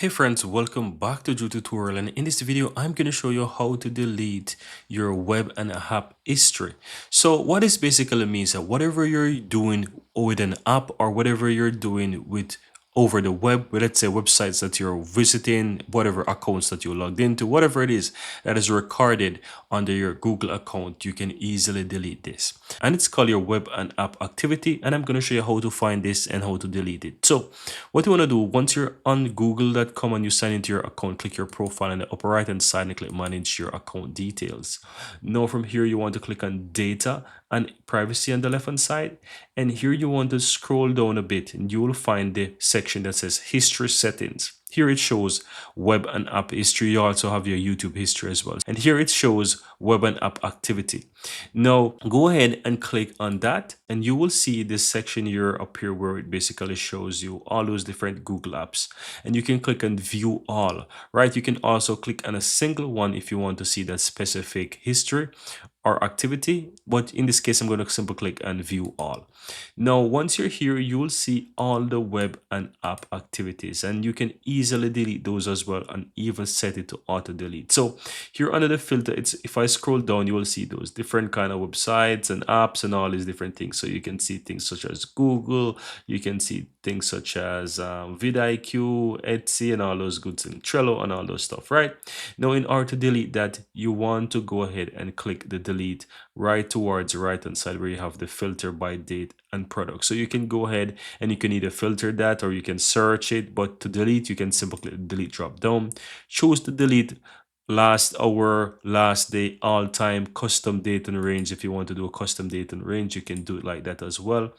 Hey friends, welcome back to Drew Tutorial, and in this video I'm going to show you how to delete your web and app history. So what this basically means that whatever you're doing with an app or whatever you're doing with over the web, let's say websites that you're visiting, whatever accounts that you logged into, whatever it is that is recorded under your Google account, you can easily delete this. And it's called your web and app activity, and I'm going to show you how to find this and how to delete it. So what you want to do, once you're on google.com and you sign into your account, click your profile in the upper right hand side and click manage your account details. Now from here you want to click on data and privacy on the left hand side, and here you want to scroll down a bit and you will find the section that says history settings. Here it shows web and app history. You also have your YouTube history as well. And here it shows web and app activity. Now go ahead and click on that and you will see this section here up here where it basically shows you all those different Google apps, and you can click on view all, right? You can also click on a single one if you want to see that specific history or activity, but in this case I'm going to simply click on view all. Now once you're here you will see all the web and app activities, and you can easily delete those as well and even set it to auto delete. So here under the filter, it's if I scroll down you will see those different kind of websites and apps and all these different things. So you can see things such as Google, you can see things such as vidIQ, Etsy, and all those good things, Trello and all those stuff, right? Now in order to delete that, you want to go ahead and click the delete right towards the right hand side where you have the filter by date and product. So you can go ahead and you can either filter that or you can search it, but to delete you can simply click delete drop down, choose to delete last hour, last day, all time, custom date and range. If you want to do a custom date and range, you can do it like that as well.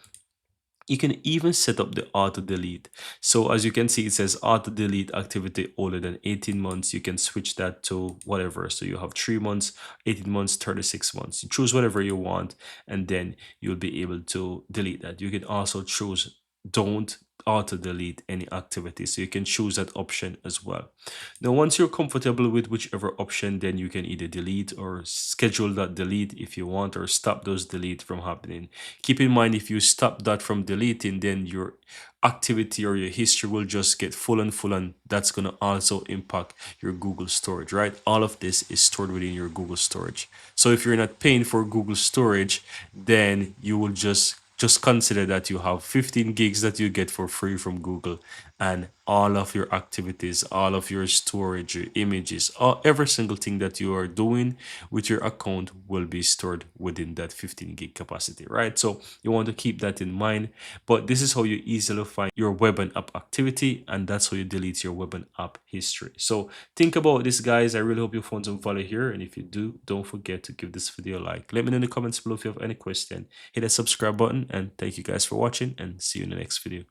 You can even set up the auto delete. So as you can see, it says auto delete activity older than 18 months. You can switch that to whatever. So you have 3 months, 18 months, 36 months. You choose whatever you want, and then you'll be able to delete that. You can also choose don't auto delete any activity. So you can choose that option as well. Now, once you're comfortable with whichever option, then you can either delete or schedule that delete if you want, or stop those delete from happening. Keep in mind, if you stop that from deleting, then your activity or your history will just get full and full, and that's going to also impact your Google storage, right? All of this is stored within your Google storage. So if you're not paying for Google storage, then you will just consider that you have 15 gigs that you get for free from Google, and all of your activities, all of your storage, your images, every single thing that you are doing with your account will be stored within that 15 gig capacity, right? So you want to keep that in mind. But this is how you easily find your web and app activity, and that's how you delete your web and app history. So think about this, guys. I really hope you found some value here, and if you do, don't forget to give this video a like. Let me know in the comments below if you have any question. Hit that subscribe button, and thank you guys for watching, and see you in the next video.